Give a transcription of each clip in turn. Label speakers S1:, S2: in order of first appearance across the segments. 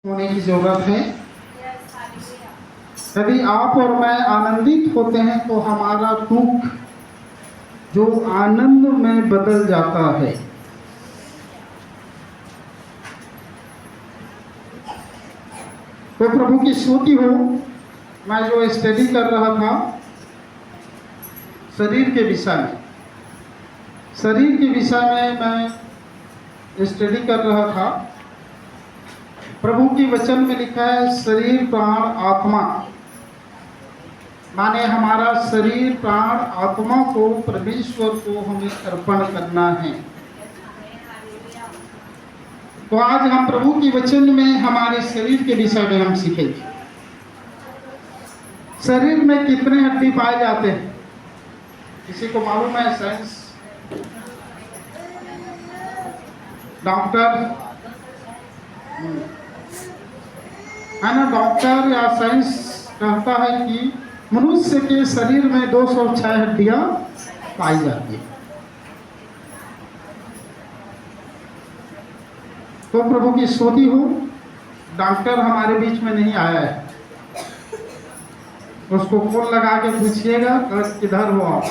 S1: होने की जरूरत है। यदि आप और मैं आनंदित होते हैं तो हमारा दुख जो आनंद में बदल जाता है। तो प्रभु की स्तुति हो। मैं जो स्टडी कर रहा था शरीर के विषय में मैं स्टडी कर रहा था। प्रभु की वचन में लिखा है शरीर प्राण आत्मा, माने हमारा शरीर प्राण आत्मा को परमेश्वर को हमें अर्पण करना है। तो आज हम प्रभु की वचन में हमारे शरीर के विषय में हम सीखेंगे। शरीर में कितने हड्डी पाए जाते हैं, किसी को मालूम है? साइंस डॉक्टर है ना, डॉक्टर या साइंस कहता है कि मनुष्य के शरीर में 206 हड्डियां पाई जाती है। तो प्रभु की स्तुति हो। डॉक्टर हमारे बीच में नहीं आया है, उसको फोन लगा के पूछिएगा किधर हो आप।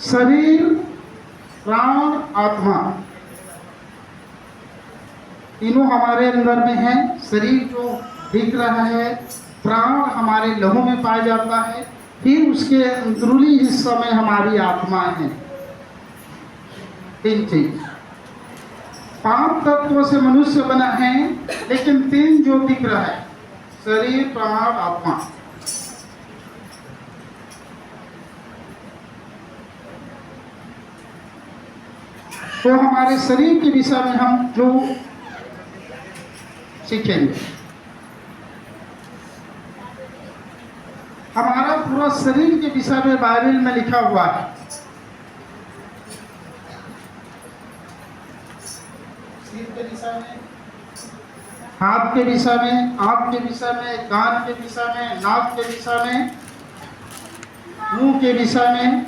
S1: शरीर प्राण आत्मा तीनों हमारे अंदर में है। शरीर जो दिख रहा है, प्राण हमारे लहू में पाया जाता है, फिर उसके अंदरूनी हिस्सा में हमारी आत्मा है। तीन चीज, 5 तत्वों से मनुष्य बना है, लेकिन 3 जो दिख रहा है, शरीर प्राण आत्मा। तो हमारे शरीर के विषय में हम जो सीखेंगे, हमारा पूरा शरीर के विषय में बाइबल में लिखा हुआ है। सिर के विषय में, हाथ के विषय में, आंख के विषय में, कान के विषय में, नाक के विषय में, मुंह के विषय में,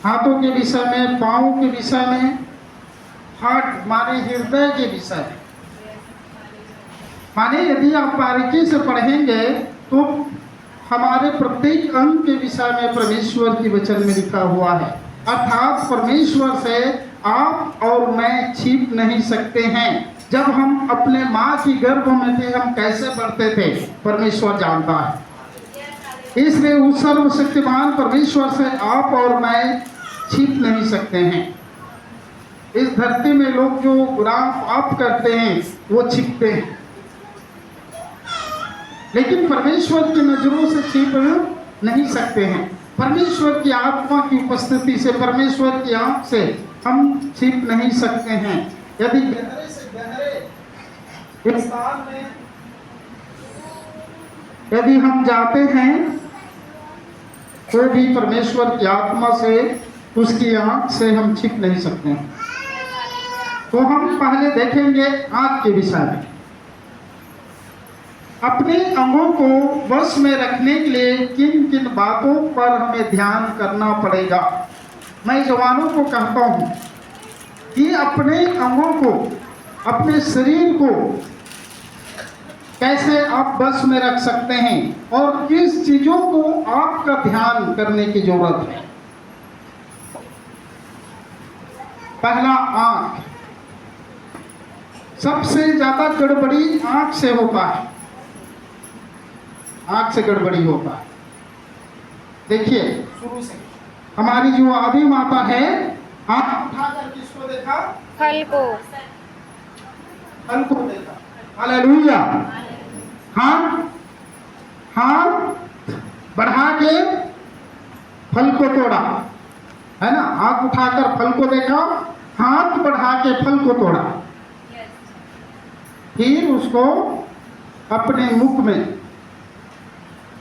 S1: हाथों के विषय में, पांव के विषय में, हार्ट माने हृदय के विषय में। माने यदि आप बारीकी से पढ़ेंगे तो हमारे प्रत्येक अंग के विषय में परमेश्वर की वचन में लिखा हुआ है। अर्थात परमेश्वर से आप और मैं छिप नहीं सकते हैं। जब हम अपने माँ की गर्भ में थे, हम कैसे बढ़ते थे परमेश्वर जानता है। इसलिए उस सर्वशक्तिमान परमेश्वर से आप और मैं छिप नहीं सकते हैं। इस धरती में लोग जो गुनाह पाप करते हैं वो छिपते हैं, लेकिन परमेश्वर की नजरों से छिप नहीं सकते हैं। परमेश्वर की आत्मा की उपस्थिति से, परमेश्वर की आंख से हम छिप नहीं सकते हैं। यदि गहरे से गहरे स्थान में यदि हम जाते हैं तो भी परमेश्वर की आत्मा से, उसकी आंख से हम छिप नहीं सकते हैं। तो हम पहले देखेंगे आंख के विषय में। अपने अंगों को वश में रखने के लिए किन किन बातों पर हमें ध्यान करना पड़ेगा। मैं जवानों को कहता हूं कि अपने अंगों को, अपने शरीर को कैसे आप वश में रख सकते हैं और किस चीजों को आपका ध्यान करने की जरूरत है। पहला, आंख। सबसे ज्यादा गड़बड़ी आंख से होता है, आंख से गड़बड़ी होता है। देखिए, शुरू से हमारी जो आदि माता है, हाथ उठाकर किसको देखा?
S2: फल को
S1: देखा। हालेलुया। हाथ बढ़ा के फल को तोड़ा, है ना। हाथ उठाकर फल को देखा, हाथ बढ़ा के फल को तोड़ा, फिर उसको अपने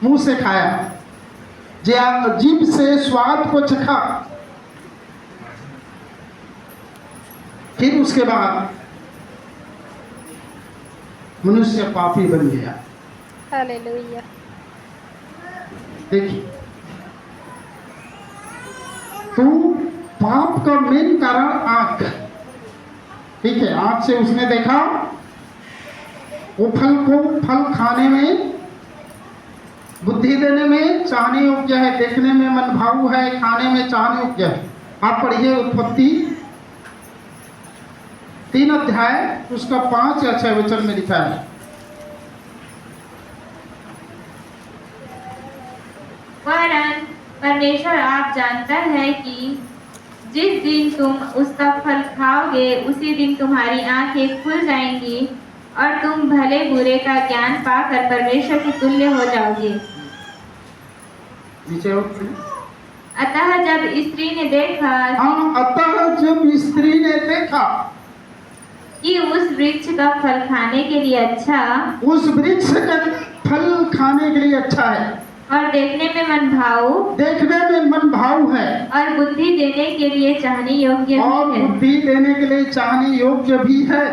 S1: मुंह से खाया, जीभ से स्वाद को चखा, फिर उसके बाद मनुष्य पापी बन गया।
S2: हालेलुया।
S1: देखिए, तू पाप का मेन कारण आंख, ठीक है। आंख से उसने देखा, वो फल खाने में, बुद्धि देने में चाहने योग्य है, देखने में मन भाऊ है, खाने में चाहने योग्य है। आप पढ़िए उत्पत्ति 3 अध्याय, उसका 5 या 6 वचन में लिखा है।
S3: वरन परमेश्वर आप जानता है कि जिस दिन तुम उसका फल खाओगे उसी दिन तुम्हारी आंखें खुल जाएंगी और तुम भले बुरे का ज्ञान पाकर परमेश्वर के तुल्य हो जाओगे।
S1: नीचे
S3: अतः जब स्त्री ने देखा
S1: अतः जब स्त्री ने देखा
S3: कि उस वृक्ष का फल खाने के लिए अच्छा,
S1: उस वृक्ष का फल खाने के लिए अच्छा है
S3: और देखने में मन भाऊ है और बुद्धि देने के लिए चाहने योग्य
S1: और
S3: भी है,
S1: बुद्धि देने के लिए चाहने योग्य भी है।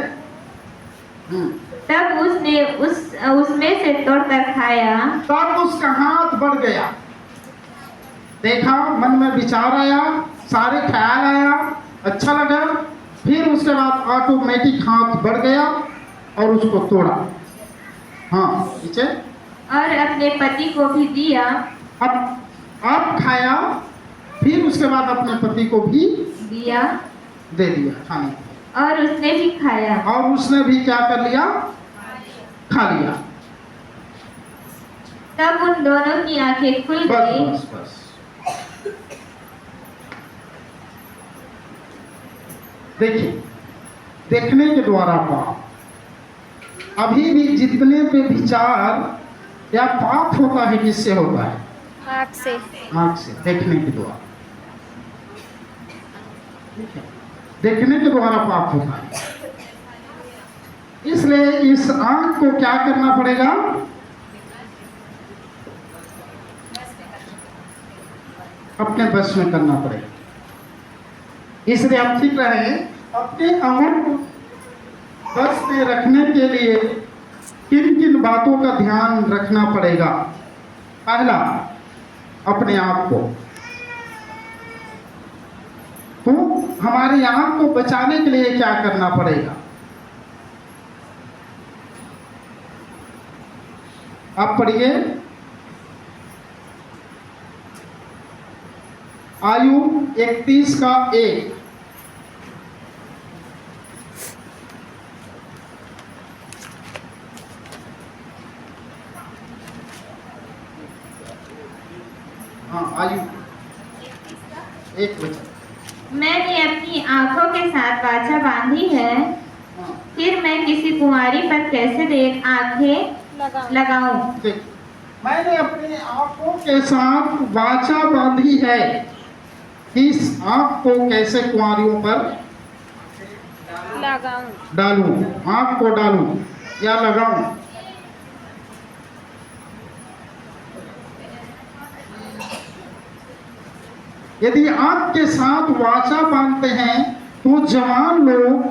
S3: तब उसने उसमें से तोड़कर खाया।
S1: तब उसका हाथ बढ़ गया, देखा, मन में विचार आया, सारे ख्याल आया, अच्छा लगा, फिर उसके बाद ऑटोमेटिक हाथ बढ़ गया और उसको तोड़ा। हाँ, नीचे।
S3: और अपने पति को भी दिया।
S1: अब खाया, फिर उसके बाद अपने पति को भी
S3: दिया,
S1: दे दिया खाने को।
S3: और उसने भी खाया।
S1: और उसने भी क्या कर लिया? खा लिया।
S3: तब उन दोनों की आंखें खुल गई।
S1: बस। देखिए, देखने के द्वारा पाप, अभी भी जितने पे विचार या पाप होता है, किससे होता है?
S2: आँख से।
S1: आंख से, देखने के द्वारा। ठीक है, देखने के द्वारा पाप होता है। इसलिए इस आंख को क्या करना पड़ेगा? अपने बस में करना पड़ेगा। इसलिए आप ठीक रहे, अपने आंख को बस में रखने के लिए किन किन बातों का ध्यान रखना पड़ेगा? पहला, अपने आप को, तो हमारी आंख को बचाने के लिए क्या करना पड़ेगा? आप पढ़िए, आयु 31 का 1। हाँ, आयु 1 वचन।
S3: मैंने अपनी आंखों के साथ वाचा बांधी है,
S1: हाँ,
S3: फिर मैं किसी कुंवारी पर कैसे आंखें लगाऊं?
S1: ठीक। मैंने अपनी आंखों के साथ वाचा बांधी है, इस आंख को कैसे कुंवारियों पर डालूं? आंख को डालूं या लगाऊं? यदि आंख के साथ वाचा बांधते हैं तो जवान लोग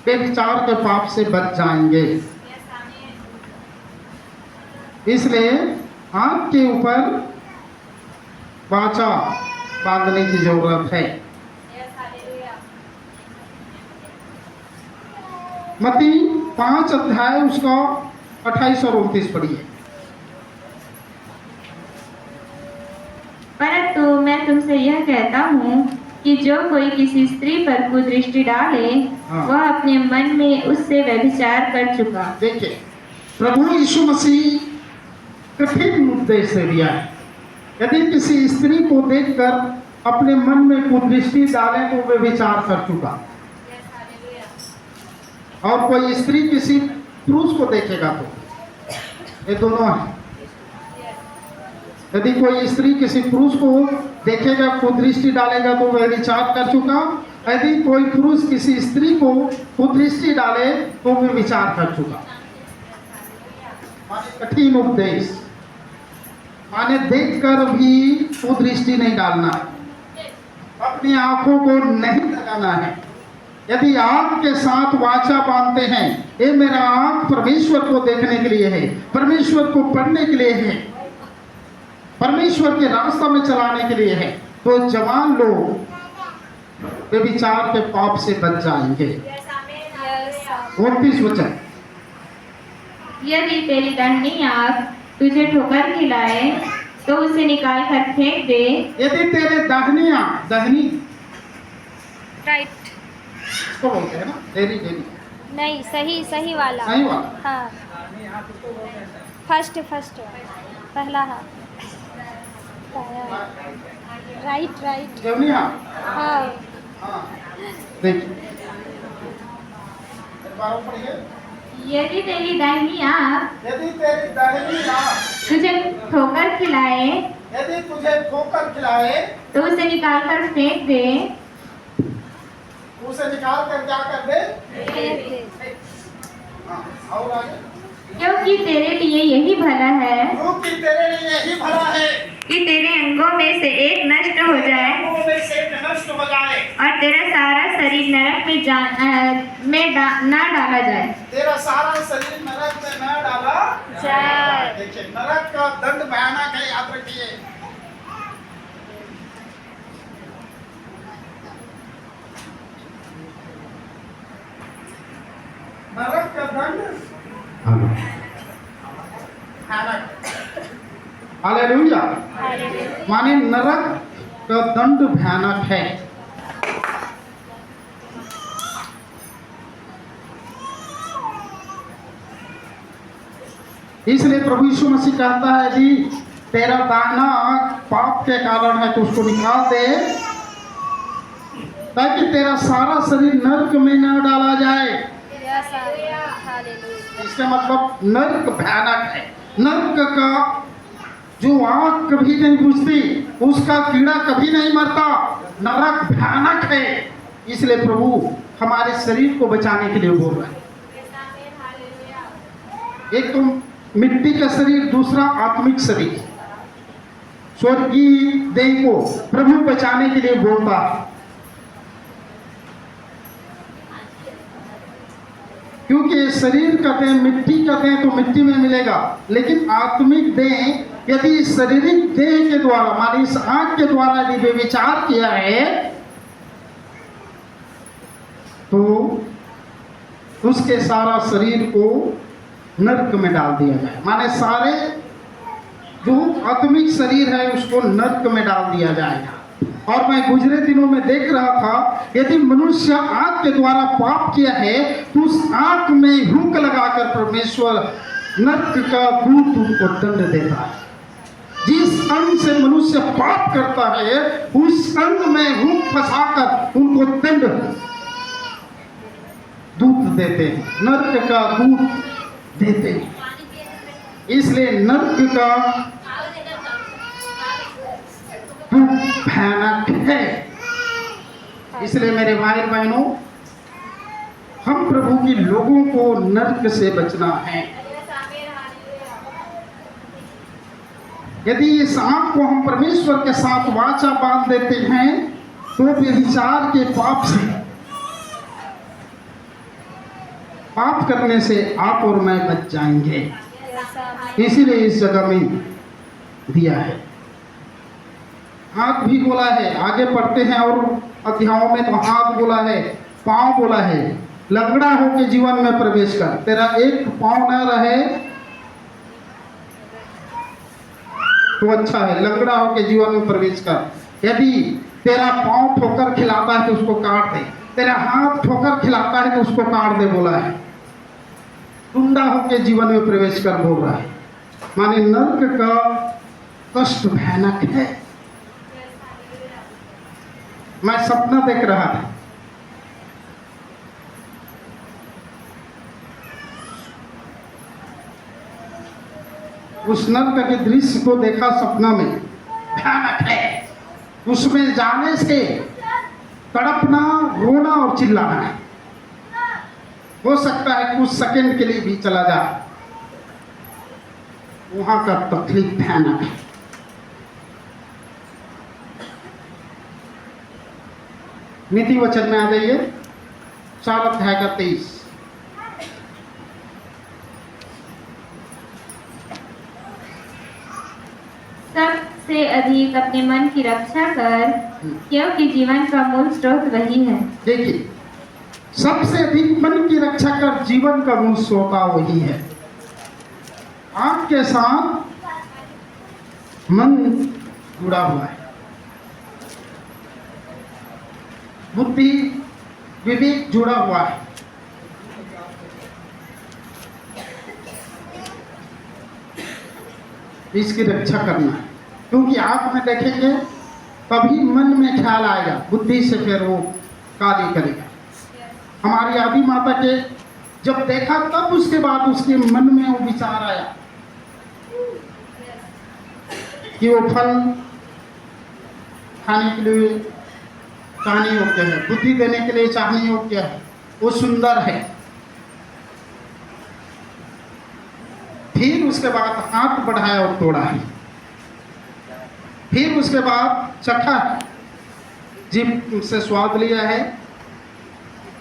S1: व्यभिचार के पाप से बच जाएंगे। इसलिए आंख के ऊपर वाचा बांधने की जरूरत है। मत्ती 5 अध्याय उसका 28 और 29 पढ़िए।
S3: परंतु मैं तुमसे यह कहता हूँ कि जो कोई किसी स्त्री पर कुदृष्टि डाले,
S1: हाँ।
S3: वह अपने मन में उससे व्यभिचार कर चुका।
S1: देखिए, प्रभु यीशु मसीह कठिन मुद्दे से दिया है। यदि किसी स्त्री को देखकर अपने मन में कुदृष्टि डाले तो वे विचार कर चुका। और कोई स्त्री किसी पुरुष को देखेगा तो ये दोनों है। यदि कोई स्त्री किसी पुरुष को देखेगा, कुदृष्टि डालेगा तो वह विचार कर चुका। यदि कोई पुरुष किसी स्त्री को कुदृष्टि डाले तो वह विचार कर चुका। माने कठिन उपदेश, माने देखकर भी कुदृष्टि नहीं डालना, अपनी आंखों को नहीं लगाना है। यदि आंख के साथ वाचा बांधते हैं, ये मेरा आंख परमेश्वर को देखने के लिए है, परमेश्वर को पढ़ने के लिए है, परमेश्वर के रास्ता में चलाने के लिए है, तो जवान लोग व्यभिचार के पाप से बच जाएंगे।
S2: यस
S1: 29 वचन।
S3: यदि तेरी दाहिनी आंख तुझे ठोकर खिलाए तो उसे निकाल कर फेंक दे।
S1: यदि तेरे दाहिनी आंख, दाहिनी
S2: राइट
S1: इसको बोलते हैं ना, तेरी तेरी
S2: नहीं सही सही वाला
S1: सही वाला।
S2: हाँ फर्स्ट पहला हाँ राइट राइट
S1: दाहिनी आंख,
S2: हाँ
S1: हाँ देखिए एक बार और पढ़िए।
S3: यदि तेरी दाहिनी आंख
S1: यदि तेरी दाहिनी आंख
S3: तुझे ठोकर खिलाए
S1: यदि तुझे ठोकर खिलाए
S3: तो उसे निकाल कर फेंक दे।
S1: उसे निकाल कर क्या कर दे।
S2: फेंक दे।
S1: हाँ, और आगे।
S3: क्योंकि तेरे लिए यही भला है
S1: क्योंकि तेरे लिए यही भला है
S3: कि तेरे अंगों में से एक नष्ट हो जाए
S1: अंगों में से नष्ट हो जाए
S3: और तेरा सारा शरीर नरक में ना डाला जाए।
S1: तेरा सारा शरीर नरक में न डाला
S2: जाए।
S1: देखिए नरक का दंड भयानक है, याद रखिए। नरक का दंड भयानक। हालेलुया। माने नरक का दंड भयानक है। इसलिए प्रभु यीशु मसीह कहता है कि तेरा दाहिना आंख पाप के कारण है तो उसको निकाल दे, ताकि तेरा सारा शरीर नरक में न डाला जाए।
S2: Yes hallelujah.
S1: इसका मतलब नरक भयानक है। नरक का जो आग कभी नहीं बुझती, उसका कीड़ा कभी नहीं मरता। नरक भयानक है। इसलिए प्रभु हमारे शरीर को बचाने के लिए बोल रहे हैं। एक तो मिट्टी का शरीर, दूसरा आत्मिक शरीर। स्वर्गीय देह को प्रभु बचाने के लिए बोलता है, क्योंकि शरीर का देह मिट्टी का देह तो मिट्टी में मिलेगा, लेकिन आत्मिक देह यदि शारीरिक देह के द्वारा माने इस आंख के द्वारा यदि व्यभिचार किया है तो उसके सारा शरीर को नरक में डाल दिया जाए। माने सारे जो आत्मिक शरीर है उसको नरक में डाल दिया जाएगा। और मैं गुजरे दिनों में देख रहा था, यदि मनुष्य आंख के द्वारा पाप किया है तो उस आंख में हुक लगाकर परमेश्वर नरक का दूत उनको दंड देता है। जिस अंग से मनुष्य पाप करता है उस अंग में हुक फंसाकर उनको दंड दूत देते हैं, नरक का दूत देते हैं। इसलिए नरक का भयानक है। इसलिए मेरे भाई बहनों, हम प्रभु के लोगों को नरक से बचना है। यदि इस आंख को हम परमेश्वर के साथ वाचा बांध देते हैं तो व्यभिचार के पाप से, पाप करने से आप और मैं बच जाएंगे। इसीलिए इस जगह में दिया है। हाथ भी बोला है, आगे पढ़ते हैं और अध्यायों में तो हाथ बोला है, पांव बोला है। लंगड़ा होकर जीवन में प्रवेश कर, तेरा एक पांव न रहे तो अच्छा है। लंगड़ा होकर जीवन में प्रवेश कर। यदि तेरा पांव ठोकर खिलाता है तो उसको काट दे, तेरा हाथ ठोकर खिलाता है तो उसको काट दे बोला है। टुंडा होकर जीवन में प्रवेश कर बोल रहा है। माने नरक का कष्ट भयानक है। मैं सपना देख रहा था, उस नरक के दृश्य को देखा सपना में, भयानक है। उसमें जाने से तड़पना, रोना और चिल्लाना है। हो सकता है कुछ सेकंड के लिए भी चला जाए। वहां का तकलीफ भयानक है। नीति वचन में आ जाइए, 4 अध्याय का 23।
S3: से अधिक अपने मन की रक्षा कर, क्योंकि जीवन का मूल स्रोत वही है।
S1: देखिए, सबसे अधिक मन की रक्षा कर, जीवन का मूल स्रोत वही है। आंख के साथ मन जुड़ा हुआ है, बुद्धि विवेक जुड़ा हुआ है। इसकी रक्षा करना है, क्योंकि आंख में देखेंगे तभी मन में ख्याल आएगा, बुद्धि से फिर वो कार्य करेगा। हमारी आदि माता के जब देखा तब उसके बाद उसके मन में वो विचार आया कि वो फल खाने के लिए चाहने योग्य है, बुद्धि देने के लिए चाहने योग्य है, वो सुंदर है। फिर उसके बाद हाथ बढ़ाया और तोड़ा है, फिर उसके बाद चखा है, जीभ से स्वाद लिया है,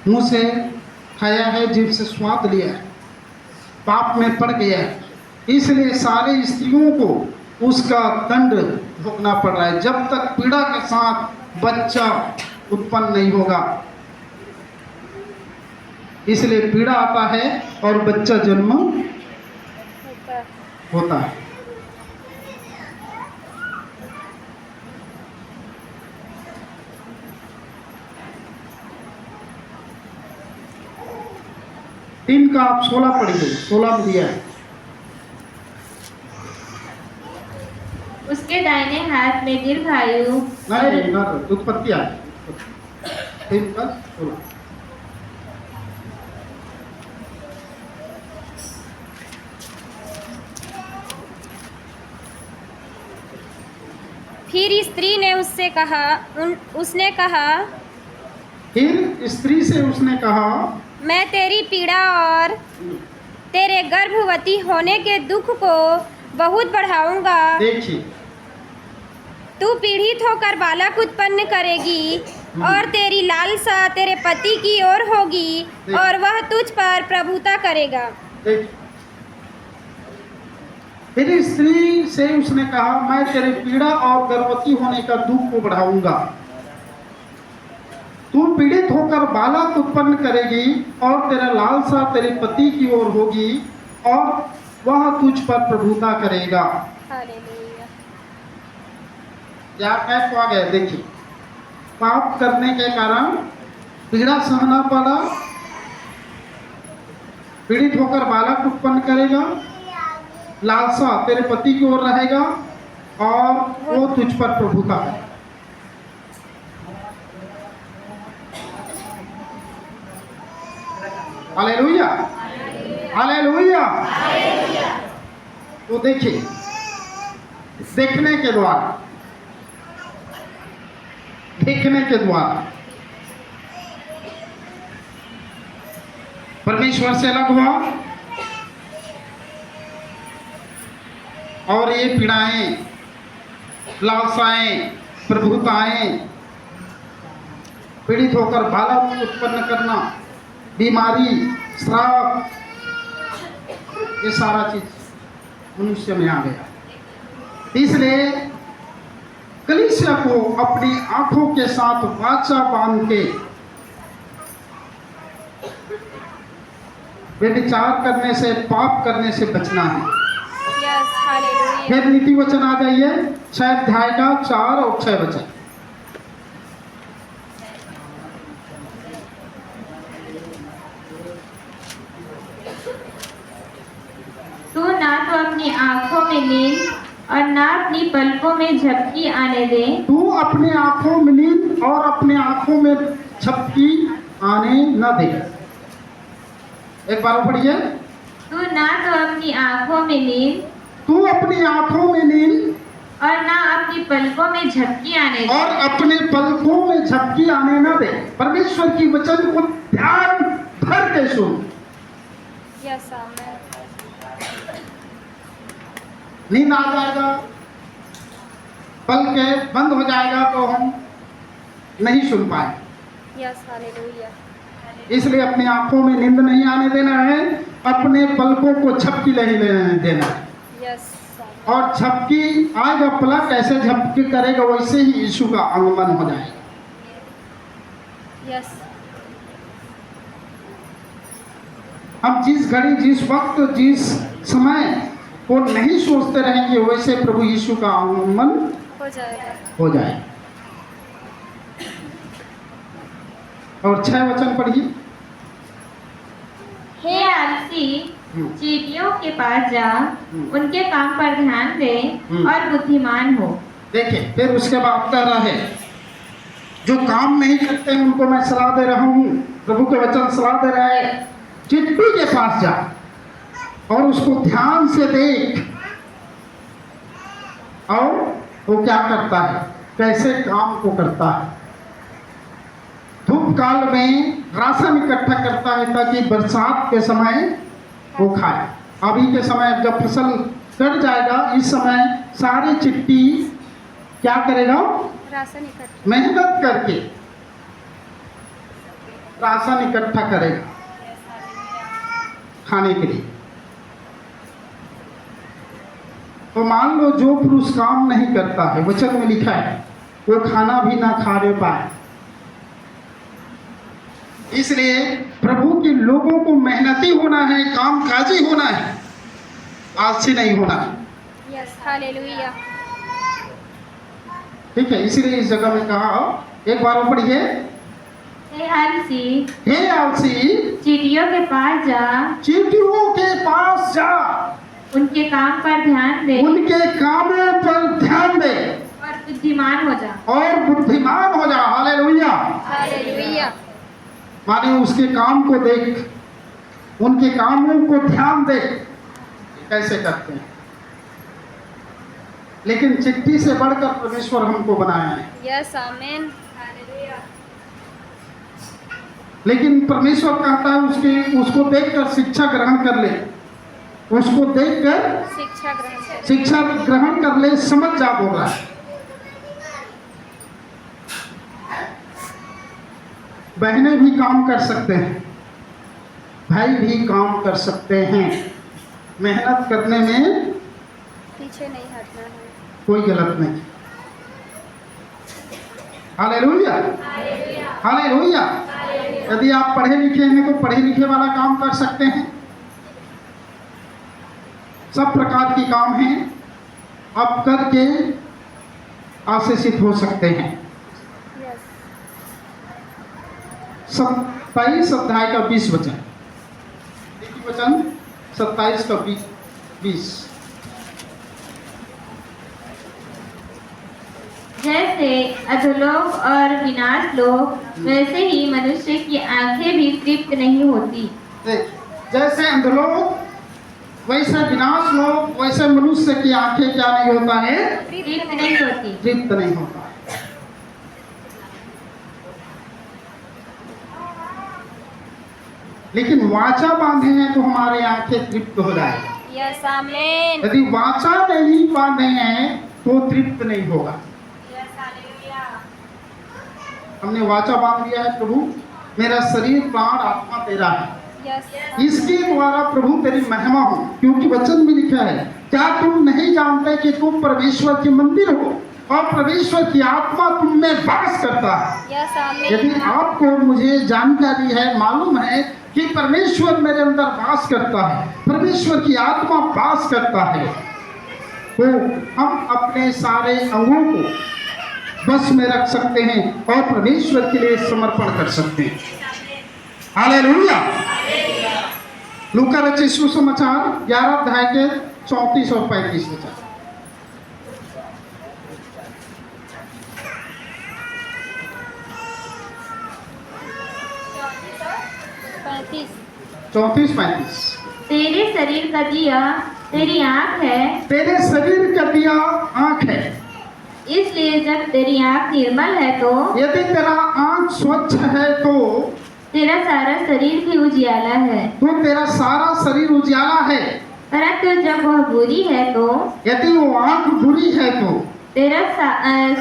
S1: मुंह से खाया है, जीभ से स्वाद लिया है, पाप में पड़ गया है। इसलिए सारे स्त्रियों को उसका दंड भोगना पड़ रहा है, जब तक पीड़ा के साथ बच्चा उत्पन्न नहीं होगा। इसलिए पीड़ा आता है और बच्चा जन्म होता है। तीन का आप 16 पढ़िए, 16 में दिया है।
S3: उसके दाहिने हाथ में दीर्घायु
S1: नहीं, उत्पत्ति आ 3 का 16।
S2: फिर स्त्री ने उससे कहा उसने कहा,
S1: फिर स्त्री से उसने कहा,
S2: मैं तेरी पीड़ा और तेरे गर्भवती होने के दुख को बहुत बढ़ाऊंगा।
S1: देखिए,
S2: तू पीड़ित होकर बालक उत्पन्न करेगी और तेरी लालसा तेरे पति की ओर होगी और वह तुझ पर प्रभुता करेगा।
S1: देखिए, फिर स्त्री से उसने कहा, मैं तेरे पीड़ा और गर्भवती होने का दुख को बढ़ाऊंगा। तू पीड़ित होकर बालक उत्पन्न करेगी और तेरा लालसा तेरे पति की ओर होगी और वह तुझ पर प्रभुता करेगा।
S2: हालेलुया।
S1: क्या कह आ गया? देखिए, पाप करने के कारण पीड़ा सहना पड़ा, पीड़ित होकर बालक उत्पन्न करेगा, लालसा तेरे पति की ओर रहेगा और वो तुझ पर प्रभुता करेगा। Hallelujah, hallelujah. तो देखिए, देखने के द्वारा परमेश्वर से अलग हुआ और ये पीड़ाएं, लालसाएं, प्रभुताएं, पीड़ित होकर बालक उत्पन्न करना, बीमारी, श्राप, ये सारा चीज मनुष्य में आ गया। इसलिए कलीसिया को अपनी आंखों के साथ वाचा बांध के व्यभिचार करने से, पाप करने से बचना है।
S2: Yes, hallelujah.
S1: फिर नीति वचन आ जाइए 6 अध्याय का 4 और 6 वचन।
S3: तू ना तो अपनी आंखों में नींद और ना अपनी पलकों में झपकी आने दे।
S1: तू अपने आंखों में नींद और अपने आंखों में झपकी आने न दे। एक बार पढ़िए।
S3: तू ना तो अपनी आंखों में नींद
S1: तू अपनी आंखों में नींद
S3: और ना अपनी पलकों में झपकी आने दे।
S1: और अपने पलकों में झपकी आने न दे। परमेश्वर की वचन को ध्यान भर के सुन।
S2: यस, आमेन।
S1: नींद आ जाएगा, पल के बंद हो जाएगा तो हम नहीं सुन पाए।
S2: Yes, hallelujah.
S1: इसलिए अपनी आंखों में नींद नहीं आने देना है, अपने पलकों को झपकी नहीं लेने देना है।
S2: यस,
S1: और झपकी आएगा, पलक ऐसे झपकी करेगा, वैसे ही यीशु का आगमन हो जाएगा।
S2: यस
S1: हम जिस घड़ी, जिस वक्त, जिस समय को नहीं सोचते रहेंगे, वैसे प्रभु यीशु का आगमन
S2: हो जाएगा।
S1: हो जाए। और 6 वचन पढ़िए।
S3: हे आलसी, चींटियों के पास जा, उनके काम पर ध्यान दे और बुद्धिमान हो।
S1: देखिए, फिर उसके बाद कह रहा है, जो काम नहीं करते हैं उनको मैं सलाह दे रहा हूँ। प्रभु के वचन सलाह दे रहा है, चिट्टी के पास जा और उसको ध्यान से देख, और वो क्या करता है, कैसे काम को करता है। धूप काल में राशन इकट्ठा करता है ताकि बरसात के समय वो खाए। अभी के समय जब फसल कट जाएगा, इस समय सारी चिट्टी क्या करेगा,
S2: राशन इकट्ठा
S1: मेहनत करके राशन इकट्ठा करेगा खाने के लिए। तो मान लो जो पुरुष काम नहीं करता है, वचन में लिखा है, वो खाना भी ना खा रहे पाए। इसलिए प्रभु के लोगों को मेहनती होना है, कामकाजी होना है, आलसी नहीं होना है।
S2: Yes hallelujah.
S1: ठीक है, इसलिए इस जगह में कहा, एक बार और पढ़िए।
S3: हे आलसी,
S1: हे आलसी,
S3: चींटियों के पास जा,
S1: चींटियों के पास जा,
S3: उनके काम पर ध्यान दे
S1: उनके कामों पर ध्यान दे
S3: और बुद्धिमान हो जा।
S1: और बुद्धिमान हो जा। हालेलुया।
S2: हालेलुया।
S1: माने उसके काम को देख, उनके कामों को ध्यान दे, कैसे करते हैं। लेकिन चिट्ठी से बढ़कर परमेश्वर हमको बनाया है।
S2: यस आमीन।
S1: लेकिन परमेश्वर कहता है उसको देखकर शिक्षा ग्रहण कर ले, उसको देखकर शिक्षा ग्रहण कर ले, समझ जा, बोल रहा है। बहनें भी काम कर सकते हैं, भाई भी काम कर सकते हैं। मेहनत करने में
S2: पीछे नहीं हटना है,
S1: कोई गलत नहीं। Hallelujah, hallelujah. यदि आप पढ़े लिखे हैं तो पढ़े लिखे वाला काम कर सकते हैं। सब प्रकार के काम हैं, आप करके आशीषित हो सकते हैं। 27 अध्याय का 20 वचन, देखिए वचन 27 का 20।
S3: जैसे अधोलोक और विनाश लोक, वैसे ही मनुष्य की आंखें भी तृप्त नहीं होती।
S1: जैसे अंधलोक वैसे विनाश लोक, वैसे मनुष्य की आंखें क्या नहीं होता है,
S3: तृप्त नहीं होती।
S1: तृप्त नहीं होता। लेकिन वाचा बांधे हैं तो हमारे आंखें तृप्त हो जाएगी।
S2: यस आमीन।
S1: यदि वाचा नहीं बांधे हैं तो तृप्त नहीं होगा। हमने वाचा बांध दिया है, प्रभु मेरा शरीर प्राण आत्मा तेरा है,
S2: यस
S1: इसके द्वारा प्रभु तेरी महिमा हो। क्योंकि वचन में लिखा है, क्या तुम नहीं जानते कि तुम परमेश्वर के मंदिर हो और परमेश्वर की आत्मा तुम में वास करता है।
S2: यस
S1: यदि
S2: आमीन।
S1: आपको मुझे जानकारी है, मालूम है कि परमेश्वर मेरे अंदर वास करता है, परमेश्वर की आत्मा वास करता है, तो हम अपने सारे अंगों को बस में रख सकते हैं और परमेश्वर के लिए समर्पण कर सकते हैं। हालेलुया। लूका रचित सुसमाचार 11 अध्याय के 34 और 35 वचन। चौंतीस 35।
S3: तेरे शरीर का दिया तेरी आँख है,
S1: तेरे शरीर का दिया आँख है,
S3: इसलिए जब तेरी आँख निर्मल है तो
S1: यदि तेरा आँख स्वच्छ है तो
S3: तेरा सारा शरीर भी उजियाला है।
S1: तेरा सारा शरीर उजियाला है।
S3: परंतु जब वह बुरी है तो
S1: यदि वो आँख बुरी है तो
S3: तेरा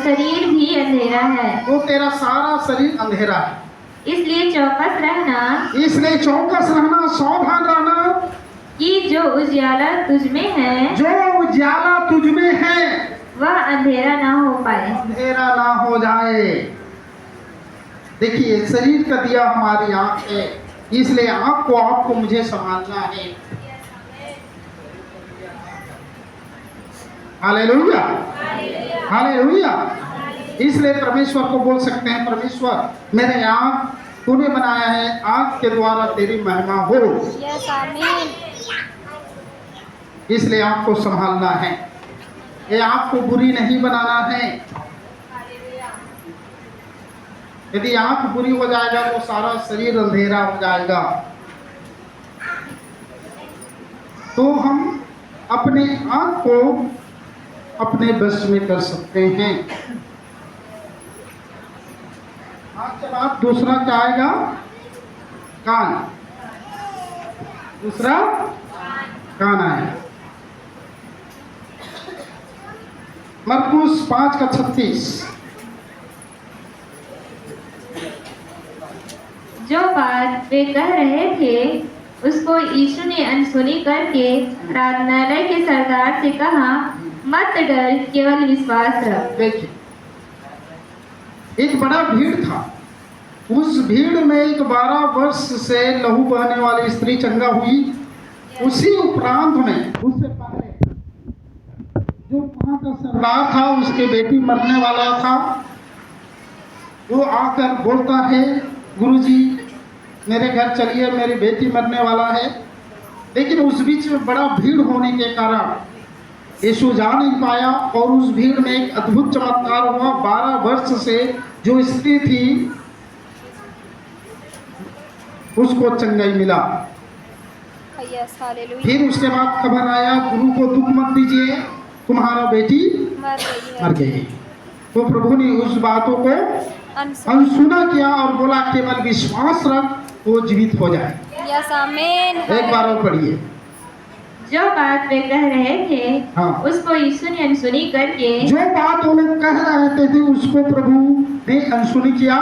S3: शरीर भी अंधेरा है।
S1: तो तेरा सारा शरीर अंधेरा है।
S3: इसलिए चौकस रहना,
S1: इसलिए चौकस रहना, सावधान रहना,
S3: कि जो उजियाला तुझ में है
S1: जो उजाला तुझ में है
S3: वह अंधेरा ना हो पाए।
S1: अंधेरा ना हो जाए। देखिए, शरीर का दिया हमारी आंख है, इसलिए आंख को आपको मुझे संभालना है। Hallelujah, hallelujah. इसलिए परमेश्वर को बोल सकते हैं, परमेश्वर मेरे आंख तूने बनाया है, आंख के द्वारा तेरी महिमा हो।
S2: यस आमीन।
S1: इसलिए आपको संभालना है, ये आपको बुरी नहीं बनाना है। यदि आंख बुरी हो जाएगा तो सारा शरीर अंधेरा हो जाएगा। तो हम अपने आंख को अपने बस में कर सकते हैं। आंख के बाद दूसरा क्या आएगा? कान। दूसरा कान आएगा। मरकुस 5:36।
S3: जो बात वे कह रहे थे उसको यीशु ने अनसुनी करके आराधनालय के सरदार से कहा, मत डर, केवल विश्वास रख।
S1: देखिए, एक बड़ा भीड़ था। उस भीड़ में एक 12 वर्ष से लहू बहने वाली स्त्री चंगा हुई। उसी उपरांत में उससे पहले जो वहाँ का सरदार था, उसके बेटी मरने वाला था। वो आकर बोलता है, गुरुजी मेरे घर चलिए, मेरी बेटी मरने वाला है। लेकिन उस बीच में बड़ा भीड़ होने के कारण यीशु जा नहीं पाया और उस भीड़ में एक अद्भुत चमत्कार हुआ। 12 वर्ष से जो स्त्री थी उसको चंगाई मिला।
S2: Yes hallelujah.
S1: फिर उसके बाद खबर आया, गुरु को दुख मत दीजिए, तुम्हारा बेटी मर गई। तो प्रभु ने उस बातों को अनसुना किया और बोला, केवल विश्वास रख, वो जीवित हो जाए।
S2: यस आमीन।
S1: एक बार और पढ़िए।
S3: जो बात वे कह रहे थे
S1: हाँ।
S3: उसको यीशु ने अनसुनी करके
S1: जो बात वो लोग कह रहे थे उसको प्रभु ने अनसुनी किया।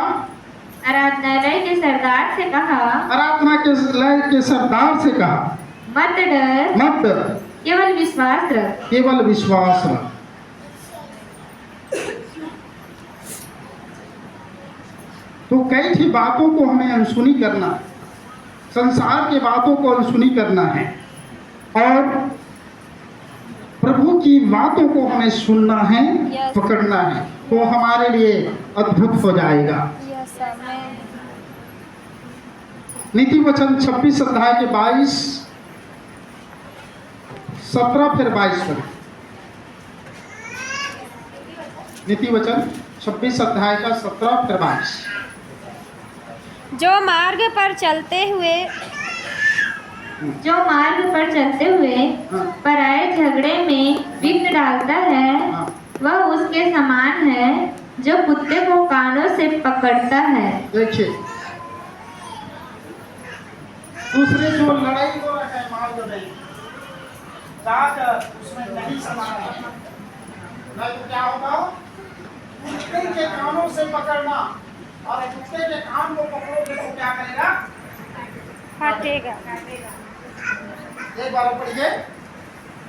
S3: आराधनालय के सरदार से कहा,
S1: आराधना के लय के सरदार से कहा,
S3: मत डर,
S1: मत डर,
S3: केवल विश्वास रख।
S1: केवल विश्वास रख। तो कई थी बातों को हमें अनसुनी करना, संसार के बातों को अनसुनी करना है और प्रभु की बातों को हमें सुनना है, पकड़ना है, तो हमारे लिए अद्भुत हो जाएगा।
S2: यस आमीन।
S1: नीति वचन 26 अध्याय के 22, 17 फिर 22 पर। नीति वचन 26 अध्याय का 17 फिर 22।
S2: जो मार्ग पर चलते हुए
S1: हाँ।
S3: पराये झगड़े में विघ्न डालता है,
S1: हाँ।
S3: वह उसके समान है जो कुत्ते को कानों से पकड़ता है।
S1: देखिए, दूसरे जो लड़ाई हो रहे हैं मार्ग में जाकर उसमें नहीं समाना है, नहीं तो क्या होगा? कुत्ते के कानों से पकड़ना, और कुत्ते के कान को पकड़ोगे तो क्या करेगा?
S2: काटेगा।
S1: एक बार पढ़िए।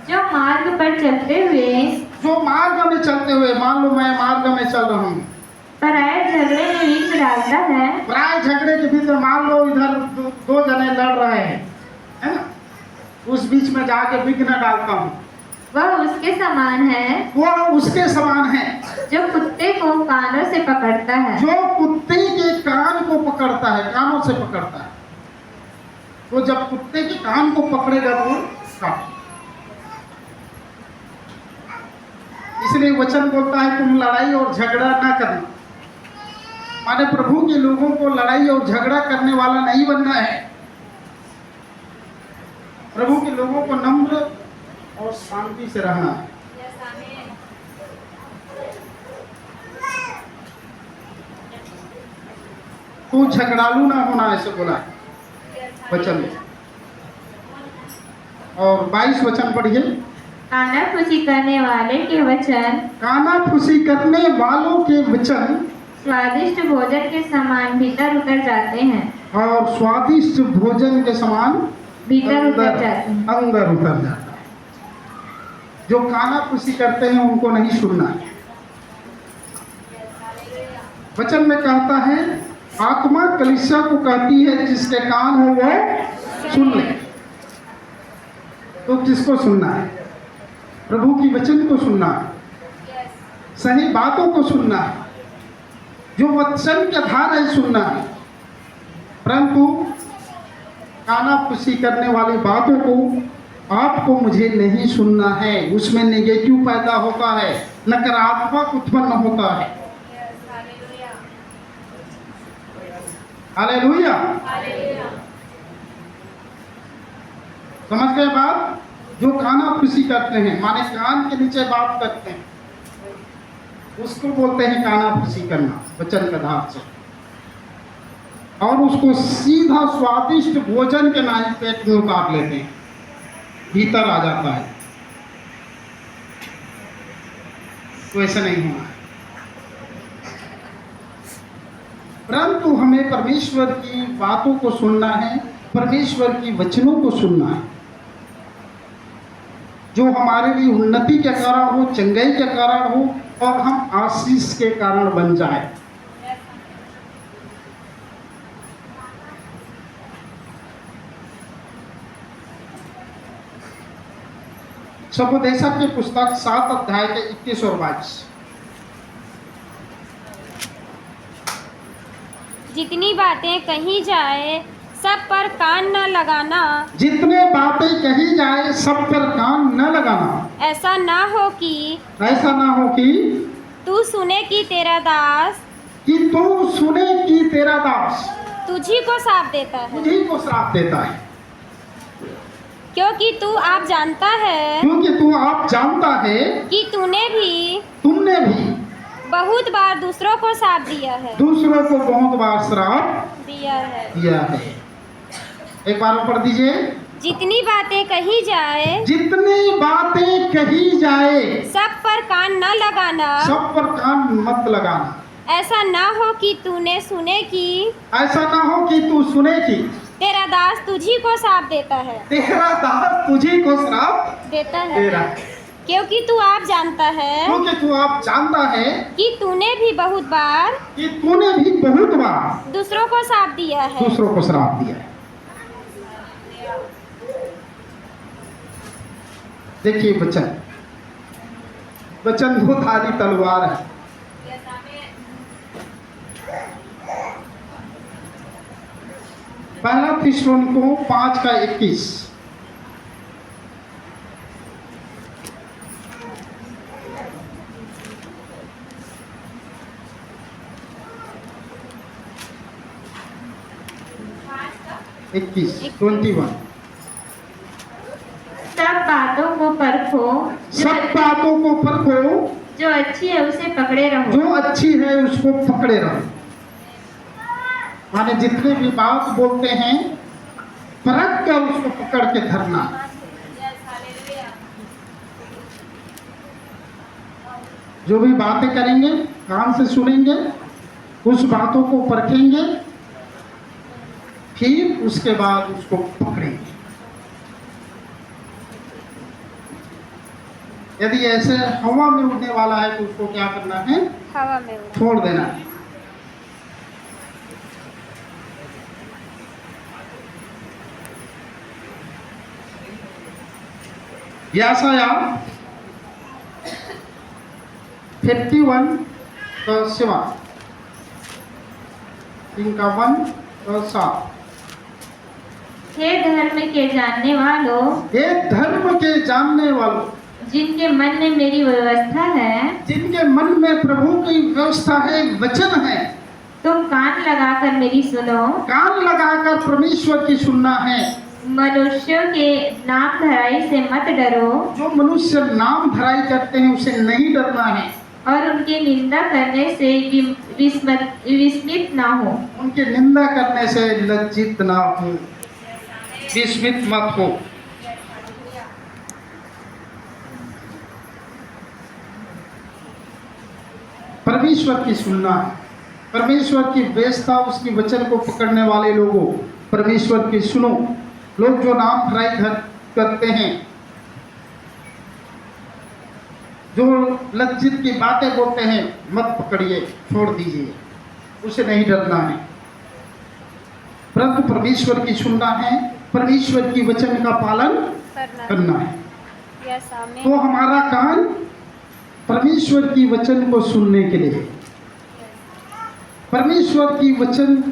S3: जो मार्ग पर चलते हुए
S1: जो मार्ग में चलते हुए, मान लो मैं मार्ग में चल रहा हूँ,
S3: पराये झगड़े में विघ्न डालता है,
S1: पराये झगड़े के भीतर मान लो इधर दो जने लड़ रहे हैं, है ना? उस बीच में जाके विघ्न डालता हूँ,
S3: वह उसके समान है
S1: वह उसके समान है
S3: जो कुत्ते को कानों से पकड़ता है।
S1: जो कुत्ते के कान को पकड़ता है, कानों से पकड़ता है। तो जब कुत्ते के कान को पकड़ेगा तो काट। इसलिए वचन बोलता है तुम लड़ाई और झगड़ा ना करना। माने प्रभु के लोगों को लड़ाई और झगड़ा करने वाला नहीं बनना है। प्रभु के लोगों को नम्र और शांति से रहना है। तू झगड़ालू ना होना, ऐसे बोला है वचन में। और 22 वचन पढ़िए।
S3: कानाफूसी करने वाले के वचन,
S1: कानाफूसी करने वालों के वचन
S3: स्वादिष्ट भोजन के समान भीतर उतर जाते हैं
S1: और स्वादिष्ट भोजन के समान
S3: भीतर उतर जाते हैं।
S1: अंदर उतर जाता है। जो कानाफूसी करते हैं उनको नहीं सुनना है। वचन में कहता है, आत्मा कलीसिया को कहती है जिसके कान हो वो सुन ले। तो किसको सुनना है? प्रभु की वचन को सुनना है, सही बातों को सुनना है, जो वचन के धार है सुनना है। परंतु कानाफूसी करने वाली बातों को आपको मुझे नहीं सुनना है। उसमें नेगेटिव पैदा होता है, नकारात्मक उत्पन्न होता है। हालेलुया। समझ गए बात? जो कानाफूसी करते हैं माने कान के नीचे बात करते हैं, उसको बोलते हैं कानाफूसी करना वचन के धार से। और उसको सीधा स्वादिष्ट भोजन के नाम पेट में उतार लेते हैं, भीतर आ जाता है। तो ऐसा नहीं होना है। परंतु हमें परमेश्वर की बातों को सुनना है, परमेश्वर की वचनों को सुनना है, जो हमारे लिए उन्नति के कारण हो, चंगाई के कारण हो और हम आशीष के कारण बन जाए। सबोदेशक की पुस्तक 7 अध्याय के 21 और 22।
S2: जितनी बातें कही जाए सब पर कान न लगाना,
S1: जितने बातें कही जाए सब पर कान न लगाना।
S2: ऐसा ना हो कि
S1: ऐसा ना हो कि
S2: तू सुने कि तेरा दास
S1: तू सुने कि तेरा दास
S2: तुझी को साथ देता है,
S1: तुझी को श्राप देता है।
S2: क्योंकि तू आप जानता है
S1: क्योंकि तू आप जानता है
S2: कि तुमने भी
S1: बहुत
S2: बार दूसरों को साथ दिया है,
S1: दूसरों को बहुत बार श्राप
S2: दिया है।
S1: दिया है। एक बार पढ़ दीजिए।
S2: जितनी बातें कही जाए
S1: जितनी बातें कही जाए
S2: सब पर कान न लगाना,
S1: सब पर कान मत लगाना।
S2: ऐसा ना हो कि तूने सुने कि
S1: ऐसा ना हो कि तू सुने कि
S2: तेरा दास तुझी को साथ देता है,
S1: तेरा दास तुझी को श्राप
S2: देता
S1: दे
S2: है।
S1: रहा है।
S2: क्योंकि तू आप जानता है
S1: क्योंकि तू आप जानता है
S2: कि तूने भी बहुत बार
S1: कि तूने भी बहुत बार
S2: दूसरों को साथ दिया है।
S1: दूसरों को श्राप दिया है। देखिए वचन दो धारी तलवार है। पहला थिस्सलुनीकियों 5 का 21।
S3: सब बातों को परखो,
S1: सब बातों को परखो,
S3: जो अच्छी है उसे पकड़े रहो।
S1: जो अच्छी है उसको पकड़े रहो। माने जितने भी बात बोलते हैं परख कर उसको पकड़ के धरना। जो भी बातें करेंगे कान से सुनेंगे, उस बातों को परखेंगे, फिर उसके बाद उसको पकड़ेंगे। यदि ऐसे हवा में उड़ने वाला है तो उसको क्या करना है?
S2: हवा में उड़ा।
S1: छोड़ देना है। यशायाह 51 का 7, इनका 1 और 7।
S3: हे धर्म के जानने वालों,
S1: ये धर्म के जानने वालों,
S3: जिनके मन में मेरी व्यवस्था है,
S1: जिनके मन में प्रभु की व्यवस्था है, वचन है,
S3: तुम कान लगाकर मेरी सुनो।
S1: कान लगाकर परमेश्वर की सुनना है।
S3: मनुष्यों के नाम धराई से मत डरो,
S1: जो मनुष्य नाम धराई करते हैं उसे नहीं डरना है,
S3: और उनकी निंदा करने से विस्मित ना हो।
S1: उनकी निंदा करने से लज्जित ना हो, विस्मित मत हो। परमेश्वर की सुनना है, परमेश्वर की व्यवस्था, उसकी वचन को पकड़ने वाले लोगों, परमेश्वर की सुनो। लोग जो नाम फ्राई करते हैं, जो लज्जित की बातें बोलते हैं, मत पकड़िए, छोड़ दीजिए, उसे नहीं डरना है, परंतु परमेश्वर की सुनना है, परमेश्वर की वचन का पालन करना है।
S2: यस आमीन।
S1: तो हमारा कान परमेश्वर की वचन को सुनने के लिए, परमेश्वर की वचन